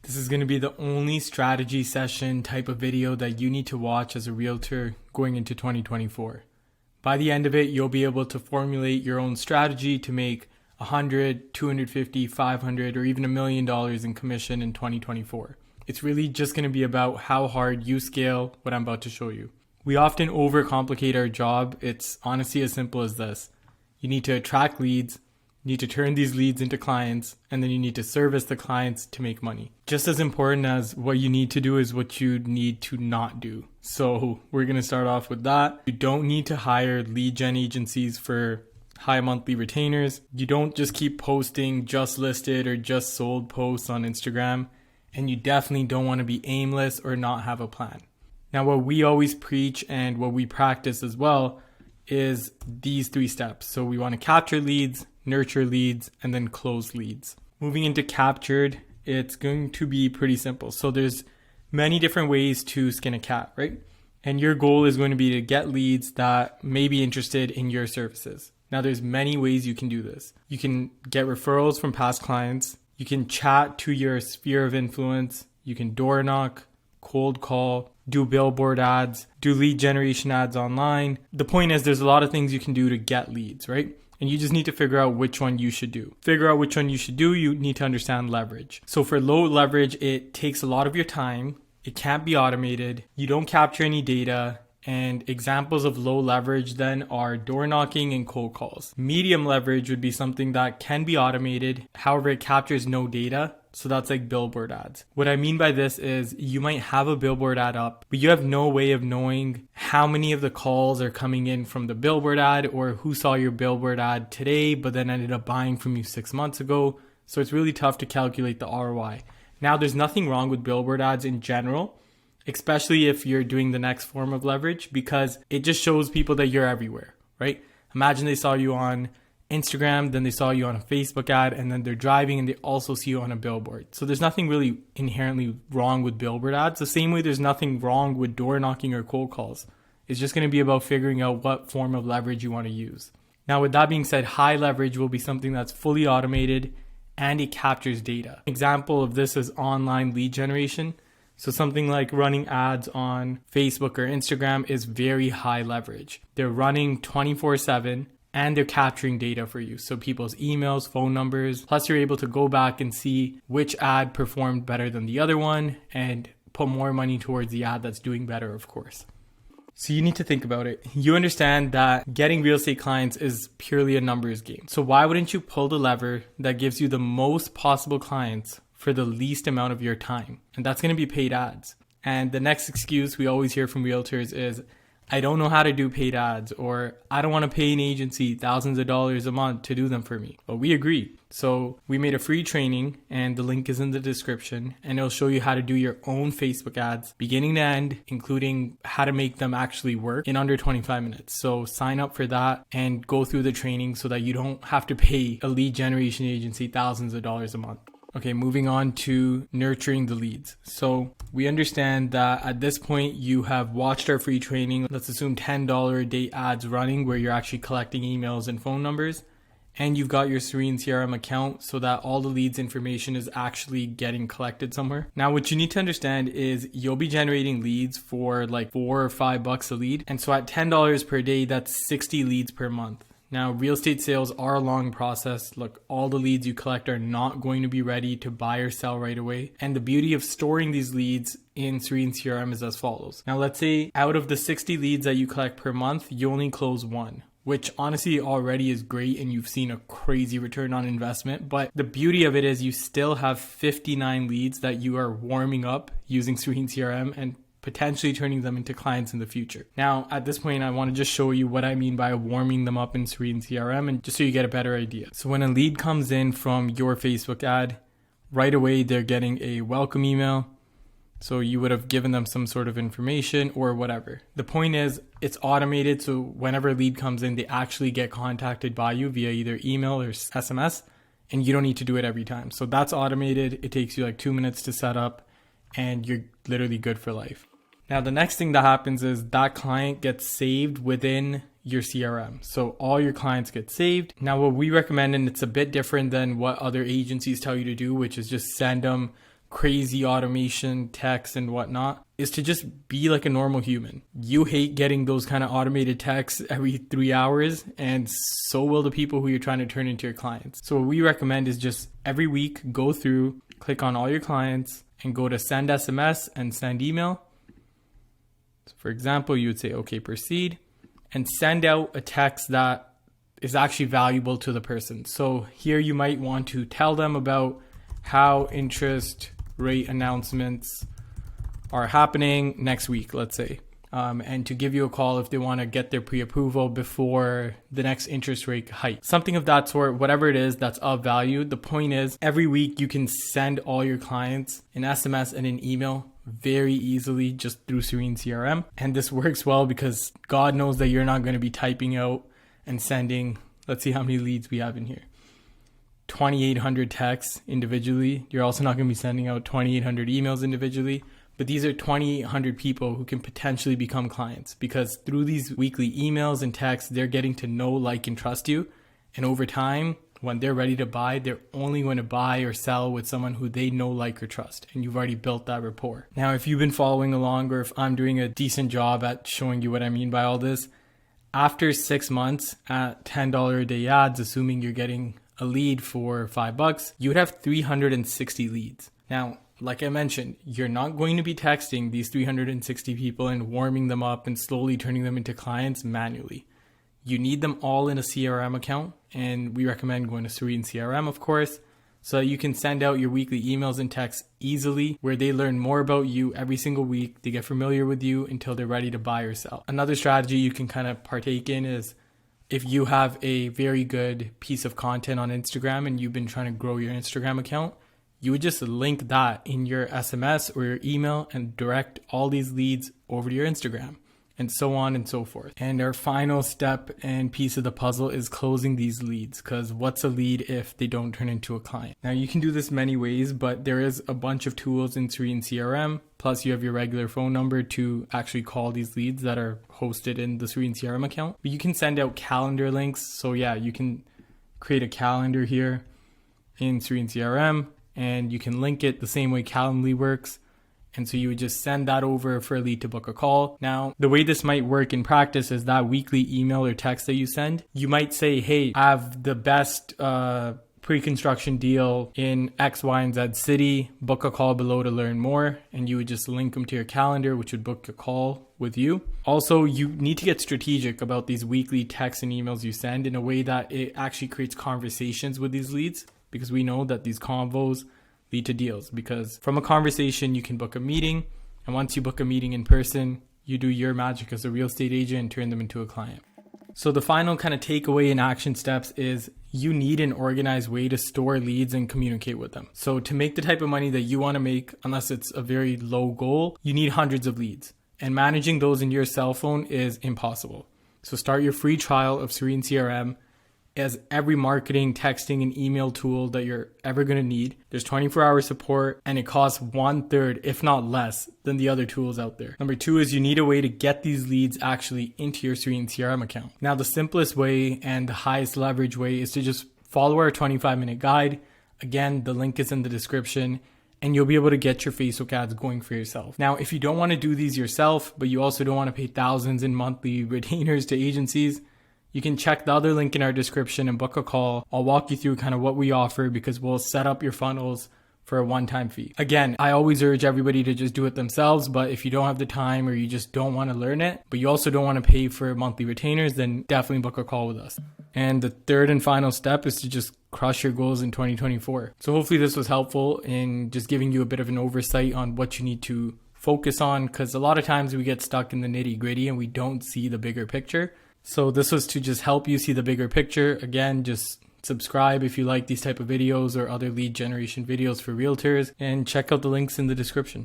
This is going to be the only strategy session type of video that you need to watch as a realtor going into 2024. By the end of it, you'll be able to formulate your own strategy to make $100, $250, $500, or even $1 million in commission in 2024. It's really just going to be about how hard you scale what I'm about to show you. We often overcomplicate our job. It's honestly as simple as this. You need to attract leads, you need to turn these leads into clients, and then you need to service the clients to make money. Just as important as what you need to do is what you need to not do. So we're going to start off with that. You don't need to hire lead gen agencies for high monthly retainers. You don't just keep posting just listed or just sold posts on Instagram. And you definitely don't want to be aimless or not have a plan. Now, what we always preach and what we practice as well is these 3 steps. So we want to capture leads, nurture leads, and then close leads. Moving into captured, it's going to be pretty simple. So there's many different ways to skin a cat, right? And your goal is going to be to get leads that may be interested in your services. Now, there's many ways you can do this. You can get referrals from past clients. You can chat to your sphere of influence. You can door knock, cold call, do billboard ads, do lead generation ads online. The point is there's a lot of things you can do to get leads, right? And you just need to figure out which one you should do. Figure out which one you should do, you need to understand leverage. So for low leverage, it takes a lot of your time. It can't be automated. You don't capture any data. And examples of low leverage then are door knocking and cold calls. Medium leverage would be something that can be automated. However, it captures no data. So that's like billboard ads. What I mean by this is you might have a billboard ad up, but you have no way of knowing how many of the calls are coming in from the billboard ad or who saw your billboard ad today, but then ended up buying from you 6 months ago. So it's really tough to calculate the ROI. Now, there's nothing wrong with billboard ads in general, especially if you're doing the next form of leverage, because it just shows people that you're everywhere, right? Imagine they saw you on Instagram, then they saw you on a Facebook ad, and then they're driving and they also see you on a billboard. So there's nothing really inherently wrong with billboard ads. The same way there's nothing wrong with door knocking or cold calls. It's just going to be about figuring out what form of leverage you want to use. Now, with that being said, high leverage will be something that's fully automated and it captures data. An example of this is online lead generation. So something like running ads on Facebook or Instagram is very high leverage. They're running 24/7 and they're capturing data for you. So people's emails, phone numbers, plus you're able to go back and see which ad performed better than the other one and put more money towards the ad that's doing better, of course. So you need to think about it. You understand that getting real estate clients is purely a numbers game. So why wouldn't you pull the lever that gives you the most possible clients for the least amount of your time? And that's going to be paid ads. And the next excuse we always hear from realtors is, I don't know how to do paid ads, or I don't want to pay an agency thousands of dollars a month to do them for me. But we agree. So we made a free training and the link is in the description, and it'll show you how to do your own Facebook ads beginning to end, including how to make them actually work in under 25 minutes. So sign up for that and go through the training so that you don't have to pay a lead generation agency thousands of dollars a month. Okay, moving on to nurturing the leads. So we understand that at this point you have watched our free training. Let's assume $10 a day ads running where you're actually collecting emails and phone numbers. And you've got your SereneCRM account so that all the leads information is actually getting collected somewhere. Now, what you need to understand is you'll be generating leads for like $4 or $5 a lead. And so at $10 per day, that's 60 leads per month. Now, real estate sales are a long process. Look, all the leads you collect are not going to be ready to buy or sell right away. And the beauty of storing these leads in SereneCRM is as follows. Now, let's say out of the 60 leads that you collect per month, you only close 1, which honestly already is great and you've seen a crazy return on investment. But the beauty of it is you still have 59 leads that you are warming up using SereneCRM and potentially turning them into clients in the future. Now, at this point, I want to just show you what I mean by warming them up in SereneCRM, and just so you get a better idea. So when a lead comes in from your Facebook ad, right away, they're getting a welcome email. So you would have given them some sort of information or whatever. The point is it's automated. So whenever a lead comes in, they actually get contacted by you via either email or SMS, and you don't need to do it every time. So that's automated. It takes you like 2 minutes to set up and you're literally good for life. Now, the next thing that happens is that client gets saved within your CRM. So all your clients get saved. Now, what we recommend, and it's a bit different than what other agencies tell you to do, which is just send them crazy automation, text and whatnot, is to just be like a normal human. You hate getting those kind of automated texts every 3 hours, and so will the people who you're trying to turn into your clients. So what we recommend is just every week, go through, click on all your clients and go to send SMS and send email. So for example, you would say, okay, proceed, and send out a text that is actually valuable to the person. So here you might want to tell them about how interest rate announcements are happening next week, let's say, and to give you a call if they want to get their pre-approval before the next interest rate hike. Something of that sort, whatever it is that's of value. The point is, every week you can send all your clients an SMS and an email very easily just through SereneCRM. And this works well because God knows that you're not going to be typing out and sending, let's see how many leads we have in here, 2,800 texts individually. You're also not going to be sending out 2,800 emails individually, but these are 2,800 people who can potentially become clients, because through these weekly emails and texts, they're getting to know, like, and trust you. And over time, when they're ready to buy, they're only going to buy or sell with someone who they know, like, or trust. And you've already built that rapport. Now, if you've been following along, or if I'm doing a decent job at showing you what I mean by all this, after 6 months at $10 a day ads, assuming you're getting a lead for $5, you would have 360 leads. Now, like I mentioned, you're not going to be texting these 360 people and warming them up and slowly turning them into clients manually. You need them all in a CRM account, and we recommend going to SereneCRM, of course, so that you can send out your weekly emails and texts easily, where they learn more about you every single week. They get familiar with you until they're ready to buy or sell. Another strategy you can kind of partake in is, if you have a very good piece of content on Instagram and you've been trying to grow your Instagram account, you would just link that in your SMS or your email and direct all these leads over to your Instagram, and so on and so forth. And our final step and piece of the puzzle is closing these leads, because what's a lead if they don't turn into a client? Now, you can do this many ways, but there is a bunch of tools in SereneCRM. Plus, you have your regular phone number to actually call these leads that are hosted in the SereneCRM account. But you can send out calendar links. So yeah, you can create a calendar here in SereneCRM, and you can link it the same way Calendly works. And so you would just send that over for a lead to book a call. Now, the way this might work in practice is that weekly email or text that you send, you might say, hey, I have the best pre-construction deal in X, Y, and Z city. Book a call below to learn more. And you would just link them to your calendar, which would book a call with you. Also, you need to get strategic about these weekly texts and emails you send in a way that it actually creates conversations with these leads, because we know that these convos lead to deals. Because from a conversation, you can book a meeting. And once you book a meeting in person, you do your magic as a real estate agent and turn them into a client. So the final kind of takeaway and action steps is, you need an organized way to store leads and communicate with them. So to make the type of money that you want to make, unless it's a very low goal, you need hundreds of leads. And managing those in your cell phone is impossible. So start your free trial of SereneCRM. As every marketing, texting, and email tool that you're ever going to need. There's 24-hour support, and it costs 1/3, if not less, than the other tools out there. Number 2 is, you need a way to get these leads actually into your SereneCRM account. Now, the simplest way and the highest leverage way is to just follow our 25-minute guide. Again, the link is in the description, and you'll be able to get your Facebook ads going for yourself. Now, if you don't want to do these yourself, but you also don't want to pay thousands in monthly retainers to agencies, you can check the other link in our description and book a call. I'll walk you through kind of what we offer, because we'll set up your funnels for a one-time fee. Again, I always urge everybody to just do it themselves, but if you don't have the time or you just don't want to learn it, but you also don't want to pay for monthly retainers, then definitely book a call with us. And the third and final step is to just crush your goals in 2024. So hopefully this was helpful in just giving you a bit of an oversight on what you need to focus on, because a lot of times we get stuck in the nitty-gritty and we don't see the bigger picture. So this was to just help you see the bigger picture. Again, just subscribe if you like these type of videos or other lead generation videos for realtors, and check out the links in the description.